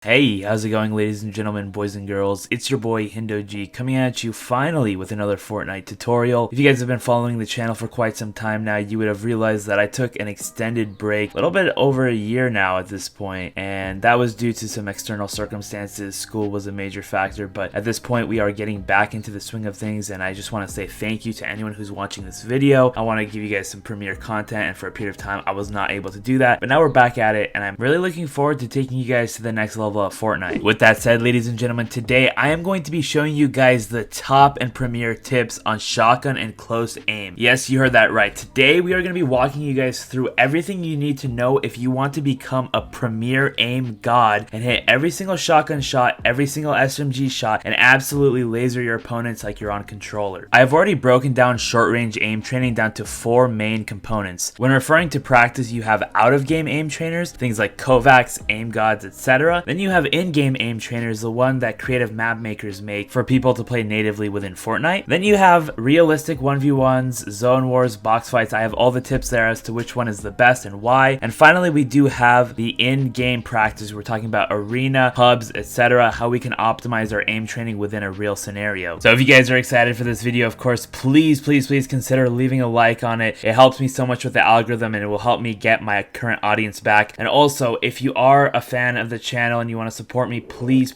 Hey, how's it going, ladies and gentlemen, boys and girls? It's your boy hindog coming at you finally with another Fortnite tutorial. If you guys have been following the channel for quite some time now, you would have realized that I took an extended break, a little bit over a year now at this point, and that was due to some external circumstances. School was a major factor, but at this point we are getting back into the swing of things, and I just want to say thank you to anyone who's watching this video. I want to give you guys some premiere content, and for a period of time I was not able to do that, but now we're back at it, and I'm really looking forward to taking you guys to the next level of Fortnite. With that said, ladies and gentlemen, today I am going to be showing you guys the top and premier tips on shotgun and close aim. Yes, you heard that right. Today we are going to be walking you guys through everything you need to know if you want to become a premier aim god and hit every single shotgun shot, every single SMG shot, and absolutely laser your opponents like you're on controller. I have already broken down short range aim training down to 4 main components. When referring to practice, you have out of game aim trainers, things like Skaavoks, aim gods, etc. Then you have in-game aim trainers, the one that creative map makers make for people to play natively within Fortnite. Then you have realistic 1v1s, zone wars, box fights. I have all the tips there as to which one is the best and why. And finally, we do have the in-game practice. We're talking about arena, hubs, etc., how we can optimize our aim training within a real scenario. So if you guys are excited for this video, of course, please consider leaving a like on it. It helps me so much with the algorithm, and it will help me get my current audience back. And also, if you are a fan of the channel and you want to support me, please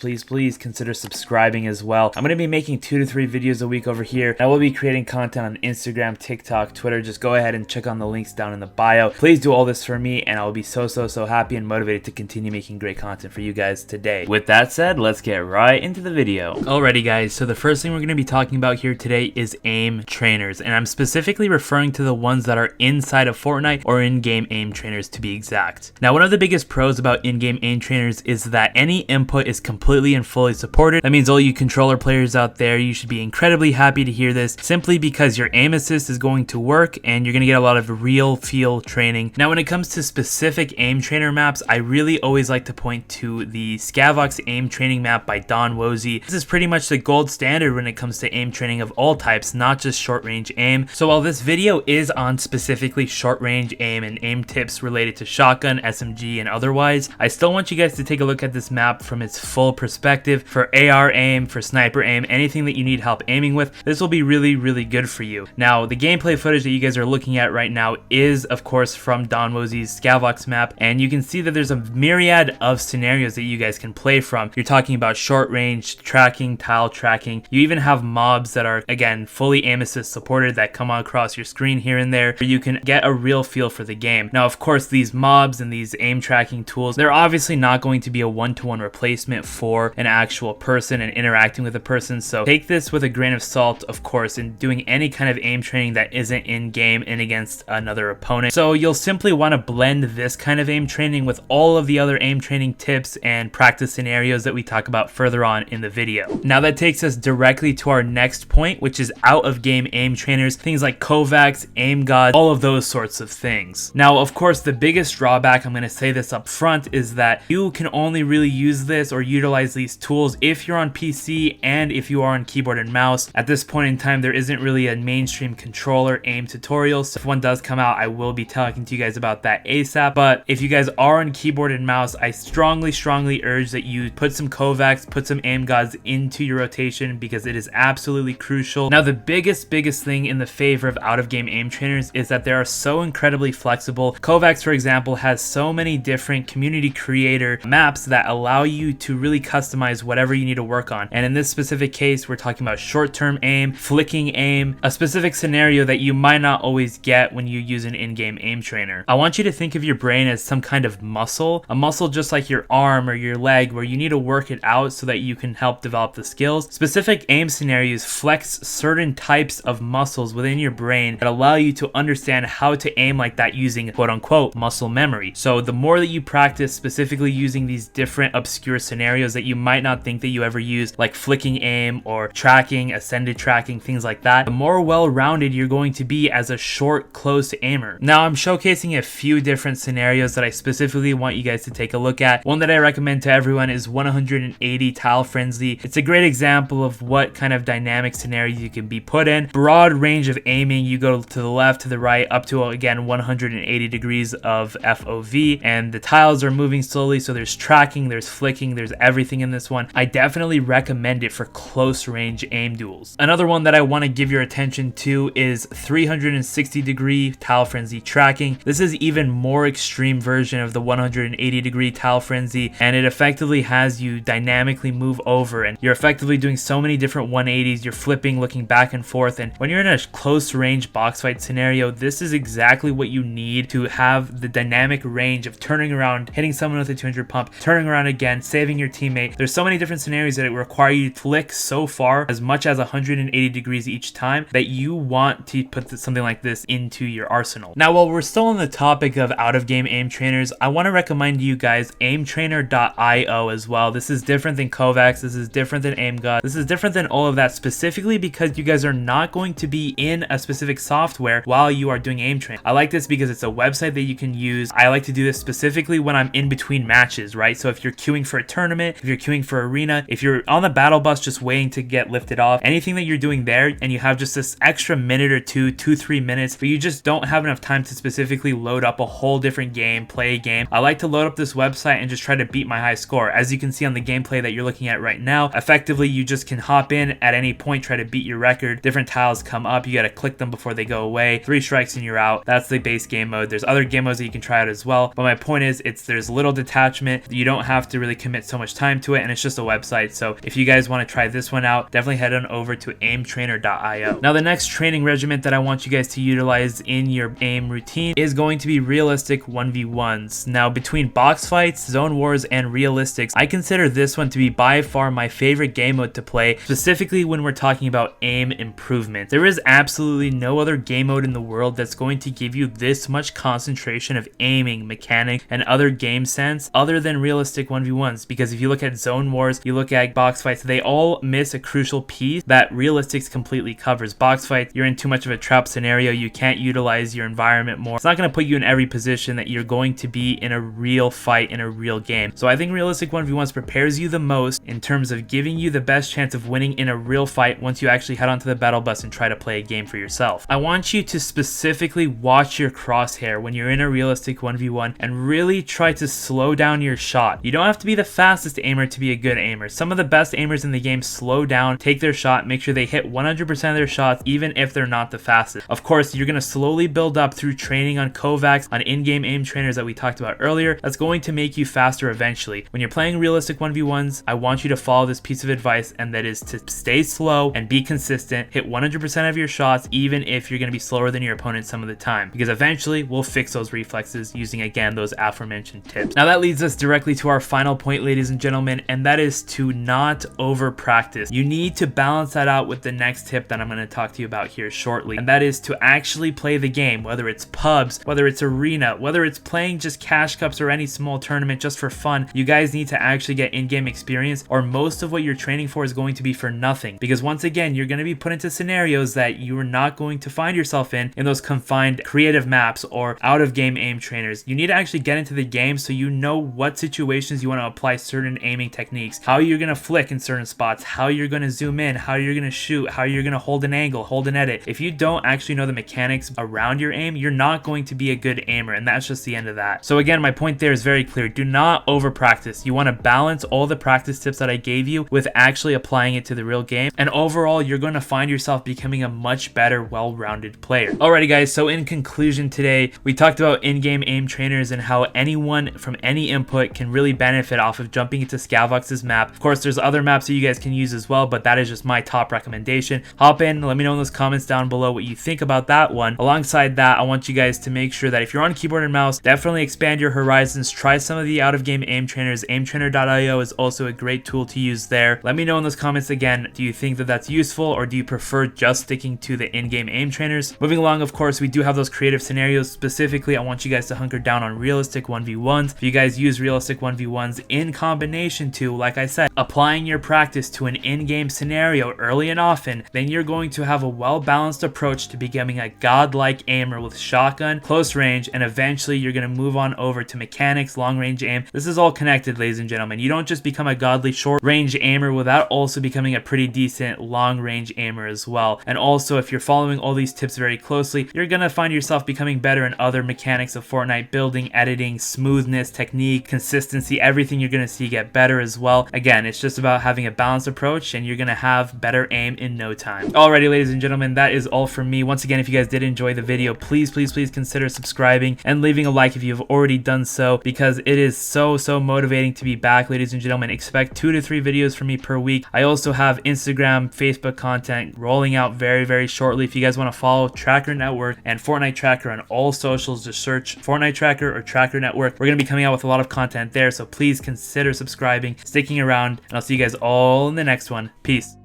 consider subscribing as well. I'm going to be making 2 to 3 videos a week over here. I will be creating content on Instagram, TikTok, Twitter. Just go ahead and check on the links down in the bio. Please do all this for me, and I will be so happy and motivated to continue making great content for you guys today. With that said, let's get right into the video. Alrighty guys, so the first thing we're going to be talking about here today is aim trainers, and I'm specifically referring to the ones that are inside of Fortnite or in-game aim trainers to be exact. Now, one of the biggest pros about in-game aim trainers is that any input is completely and fully supported. That means all you controller players out there, you should be incredibly happy to hear this, simply because your aim assist is going to work and you're going to get a lot of real feel training. Now, when it comes to specific aim trainer maps, I really always like to point to the Skaavoks aim training map by Don Wozy. This is pretty much the gold standard when it comes to aim training of all types, not just short range aim. So while this video is on specifically short range aim and aim tips related to shotgun, SMG, and otherwise, I still want you guys to take a look at this map from its full perspective. For AR aim, for sniper aim, anything that you need help aiming with, this will be really good for you. Now, the gameplay footage that you guys are looking at right now is of course from Don Wozy's Skaavoks map, and you can see that there's a myriad of scenarios that you guys can play from. You're talking about short range tracking, tile tracking. You even have mobs that are, again, fully aim assist supported that come across your screen here and there, where you can get a real feel for the game. Now, of course, these mobs and these aim tracking tools, they're obviously not going to be a one-to-one replacement for an actual person and interacting with a person, so take this with a grain of salt, of course, in doing any kind of aim training that isn't in game and against another opponent. So you'll simply want to blend this kind of aim training with all of the other aim training tips and practice scenarios that we talk about further on in the video. Now that takes us directly to our next point, which is out of game aim trainers, things like Skaavoks, aim gods, all of those sorts of things. Now, of course, the biggest drawback, I'm going to say this up front, is that you can only really use this or utilize these tools if you're on PC and if you are on keyboard and mouse. At this point in time, there isn't really a mainstream controller aim tutorial, so if one does come out, I will be talking to you guys about that ASAP. But if you guys are on keyboard and mouse, I strongly urge that you put some Skaavoks, put some aim gods into your rotation, because it is absolutely crucial. Now, the biggest thing in the favor of out of game aim trainers is that they are so incredibly flexible. Skaavoks, for example, has so many different community creator maps that allow you to really customize whatever you need to work on. And in this specific case, we're talking about short-term aim, flicking aim, a specific scenario that you might not always get when you use an in-game aim trainer. I want you to think of your brain as some kind of muscle, a muscle just like your arm or your leg, where you need to work it out so that you can help develop the skills. Specific aim scenarios flex certain types of muscles within your brain that allow you to understand how to aim like that using quote-unquote muscle memory. So the more that you practice specifically using these different obscure scenarios that you might not think that you ever use, like flicking aim or tracking, ascended tracking, things like that, the more well-rounded you're going to be as a short, close aimer. Now, I'm showcasing a few different scenarios that I specifically want you guys to take a look at. One that I recommend to everyone is 180 Tile Frenzy. It's a great example of what kind of dynamic scenarios you can be put in. Broad range of aiming, you go to the left, to the right, up to, again, 180 degrees of FOV, and the tiles are moving slowly, so there's tracking tracking, there's flicking, there's everything in this one. I definitely recommend it for close range aim duels. Another one that I want to give your attention to is 360-degree tile frenzy tracking. This is even more extreme version of the 180-degree tile frenzy, and it effectively has you dynamically move over, and you're effectively doing so many different 180s. You're flipping, looking back and forth, and when you're in a close range box fight scenario, this is exactly what you need to have the dynamic range of turning around, hitting someone with a 200 pump, turning around again, saving your teammate. There's so many different scenarios that it require you to flick so far, as much as 180 degrees each time, that you want to put something like this into your arsenal. Now, while we're still on the topic of out-of-game aim trainers, I want to recommend you guys aimtrainer.io as well. This is different than Skaavoks, this is different than aimgod, this is different than all of that, specifically because you guys are not going to be in a specific software while you are doing aim training. I like this because it's a website that you can use. I like to do this specifically when I'm in between matches, right? So if you're queuing for a tournament, if you're queuing for arena, if you're on the battle bus just waiting to get lifted off, anything that you're doing there and you have just this extra minute or 3 minutes, but you just don't have enough time to specifically load up a whole different game, play a game, I like to load up this website and just try to beat my high score. As you can see on the gameplay that you're looking at right now, effectively you just can hop in at any point, try to beat your record. Different tiles come up, you gotta click them before they go away. 3 strikes and you're out. That's the base game mode. There's other game modes that you can try out as well, but my point is there's little detachment. You don't have to really commit so much time to it, and it's just a website. So if you guys want to try this one out, definitely head on over to aimtrainer.io. Now, the next training regiment that I want you guys to utilize in your aim routine is going to be realistic 1v1s. Now, between box fights, zone wars, and realistics, I consider this one to be by far my favorite game mode to play, specifically when we're talking about aim improvement. There is absolutely no other game mode in the world that's going to give you this much concentration of aiming, mechanic, and other game sense other than realistic 1v1s, because if you look at zone wars, you look at box fights, they all miss a crucial piece that realistics completely covers. Box fights, you're in too much of a trap scenario, you can't utilize your environment more. It's not going to put you in every position that you're going to be in a real fight, in a real game. So I think realistic 1v1s prepares you the most in terms of giving you the best chance of winning in a real fight once you actually head onto the battle bus and try to play a game for yourself. I want you to specifically watch your crosshair when you're in a realistic 1v1 and really try to slow down your shot. You don't have to be the fastest aimer to be a good aimer. Some of the best aimers in the game slow down, take their shot, make sure they hit 100% of their shots even if they're not the fastest. Of course, you're going to slowly build up through training on Skaavoks, on in-game aim trainers that we talked about earlier. That's going to make you faster eventually. When you're playing realistic 1v1s, I want you to follow this piece of advice, and that is to stay slow and be consistent. Hit 100% of your shots even if you're going to be slower than your opponent some of the time, because eventually we'll fix those reflexes using, again, those aforementioned tips. Now that leads us directly to our final point, ladies and gentlemen, and that is to not over practice. You need to balance that out with the next tip that I'm going to talk to you about here shortly, and that is to actually play the game, whether it's pubs, whether it's arena, whether it's playing just cash cups or any small tournament just for fun. You guys need to actually get in-game experience, or most of what you're training for is going to be for nothing, because once again, you're going to be put into scenarios that you are not going to find yourself in those confined creative maps or out-of-game aim trainers. You need to actually get into the game so you know what situations you want to apply certain aiming techniques, how you're going to flick in certain spots, how you're going to zoom in, how you're going to shoot, how you're going to hold an angle, hold an edit. If you don't actually know the mechanics around your aim, you're not going to be a good aimer, and that's just the end of that. So again, my point there is very clear. Do not over practice. You want to balance all the practice tips that I gave you with actually applying it to the real game, and overall you're going to find yourself becoming a much better, well-rounded player. Alrighty guys, so in conclusion today, we talked about in-game aim trainers and how anyone from any input can really benefit off of jumping into Skaavoks' map. Of course, there's other maps that you guys can use as well, but that is just my top recommendation. Hop in, let me know in those comments down below what you think about that one. Alongside that, I want you guys to make sure that if you're on keyboard and mouse, definitely expand your horizons. Try some of the out-of-game aim trainers. Aimtrainer.io is also a great tool to use there. Let me know in those comments again, do you think that that's useful, or do you prefer just sticking to the in-game aim trainers? Moving along, of course, we do have those creative scenarios. Specifically, I want you guys to hunker down on realistic 1v1s. If you guys use realistic 1v1s in combination to, like I said, applying your practice to an in-game scenario early and often, then you're going to have a well-balanced approach to becoming a godlike aimer with shotgun, close range, and eventually you're going to move on over to mechanics, long-range aim. This is all connected, ladies and gentlemen. You don't just become a godly short-range aimer without also becoming a pretty decent long-range aimer as well. And also, if you're following all these tips very closely, you're going to find yourself becoming better in other mechanics of Fortnite: building, editing, smoothness, technique, consistency, see everything you're going to see get better as well. Again, it's just about having a balanced approach, and you're going to have better aim in no time. Alrighty, ladies and gentlemen, that is all from me. Once again, if you guys did enjoy the video, please consider subscribing and leaving a like if you've already done so, because it is so motivating to be back, ladies and gentlemen. Expect 2 to 3 videos from me per week. I also have Instagram, Facebook content rolling out very shortly. If you guys want to follow Tracker Network and Fortnite Tracker on all socials, just search Fortnite Tracker or Tracker Network. We're going to be coming out with a lot of content there, so please consider subscribing, sticking around, and I'll see you guys all in the next one. Peace.